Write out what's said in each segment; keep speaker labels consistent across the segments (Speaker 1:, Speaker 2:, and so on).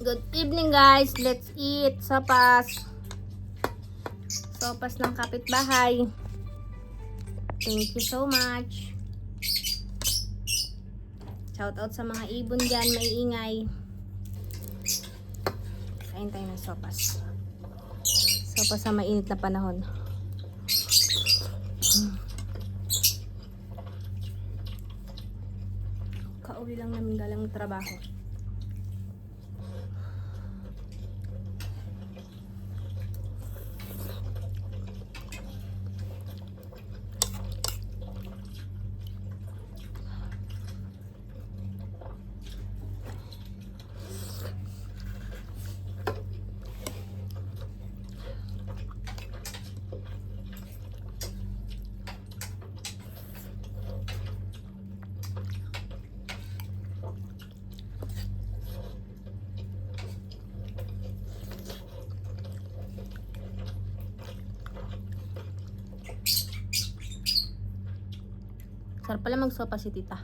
Speaker 1: Good evening guys, let's eat sopas. Sopas ng kapitbahay. Thank you so much. Shout out sa mga ibon dyan, may ingay. Kain tayo ng sopas. Sopas sa mainit na panahon. Kauwi lang namin galang trabaho. Sarap pala magsopa si tita.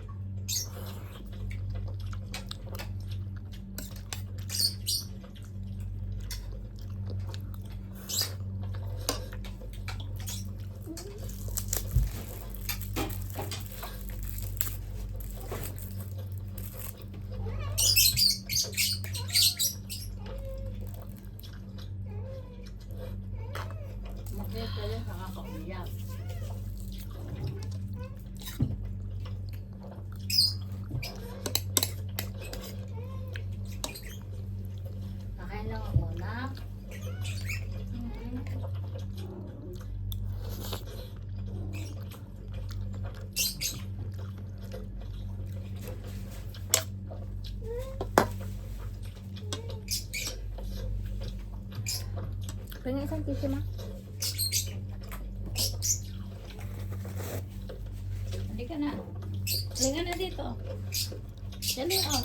Speaker 2: Kakain lang ako na.
Speaker 1: Pengen isang tissue ma?
Speaker 2: Halika na. Halika na dito. Dali, oh.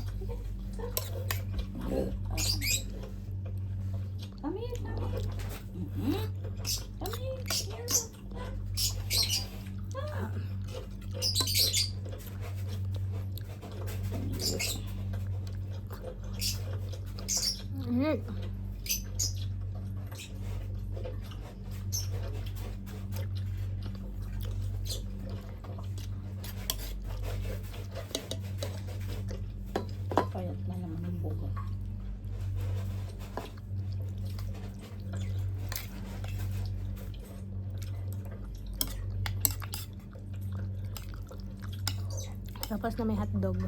Speaker 2: Come here, come here. Come here. Payat na naman yung buko.
Speaker 1: Sopas na may hotdog.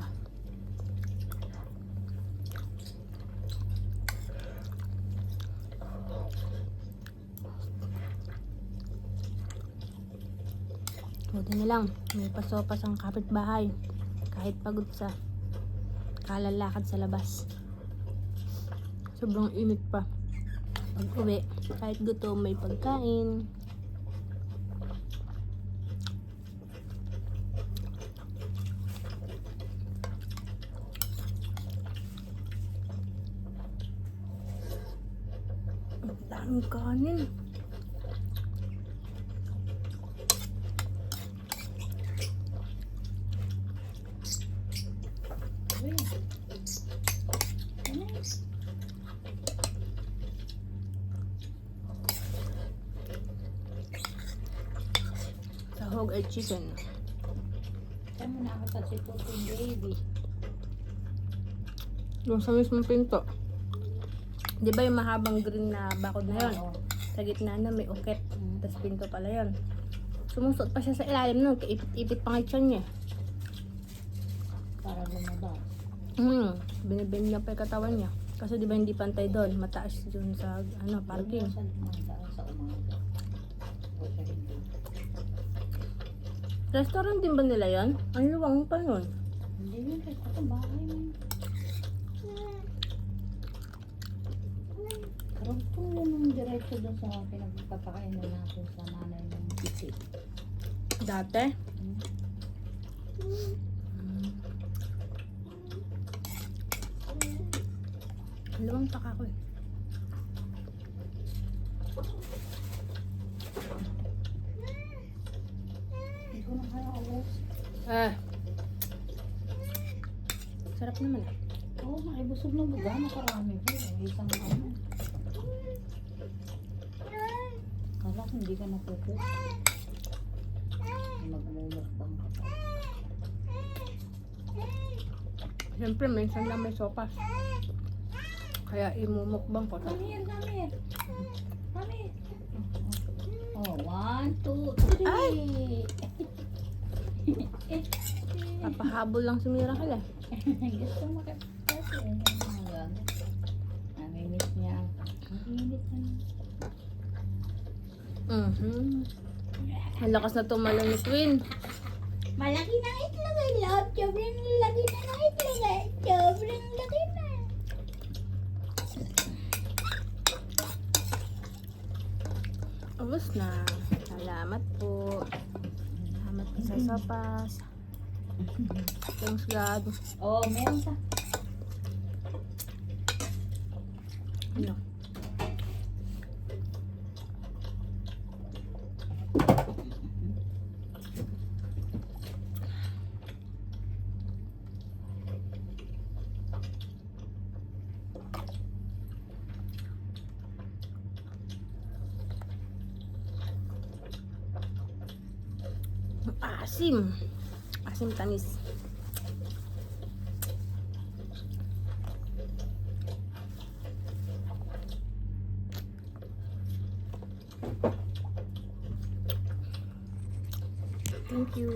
Speaker 1: Buti na lang, may pasopas ang kapitbahay. Kahit pagod sa kalalakad sa labas. Sobrang init pa. Pag uwi, kahit gutom, may pagkain. Ang daming kanin. Sahog at chicken.
Speaker 2: Saan mo nakakita si Puting Baby?
Speaker 1: Yung sa mismong pinto. Di ba yung mahabang green na bakod na yun?
Speaker 2: Oo.
Speaker 1: Sa gitna na may uket. Tapos pinto pala yun. Sumusot pa siya sa ilalim nun. Kaipit-ipit pa nga yung tiyan niya.
Speaker 2: Para lumabas.
Speaker 1: Binibend niya pa yung katawan niya. Kasi di ba hindi pantay doon? Mataas dun sa parking.
Speaker 2: Saan kumanda sa umaga? O sa hindi?
Speaker 1: Restaurant din ba nila yun? Ang luwang pa nun.
Speaker 2: Hindi yun. Ito bahay mo. Karugtong yun yung diretso doon sa pinagpapakain na natin sa nanay ng isip.
Speaker 1: Dati? Luwang pa ako eh.
Speaker 2: Hindi ko na kaya alas.
Speaker 1: Sarap naman ah.
Speaker 2: Oo, maibos Busog na ba? Nakarami po. Isang ano. Kala ko hindi ka napupos. Magmumukbang ka pa.
Speaker 1: Siyempre, minsan lang may sopas. Kaya imumukbang ko.
Speaker 2: Come here, come here. Come here. Oh, 1, 2, 3.
Speaker 1: Papahabol lang si Miracle eh.
Speaker 2: Gusto mo kasi. Namimiss niya ako. Ang init na.
Speaker 1: Ang lakas na tumalo ni Queen.
Speaker 2: Malaki na itlog ay love. Sobrang laki na ng itlog ay. Sobrang laki na.
Speaker 1: Ubus na. Salamat po. Salamat po sa sopas. Thanks God.
Speaker 2: Oh, meron pa.
Speaker 1: Ano? Asim. Asim tamis. Thank you.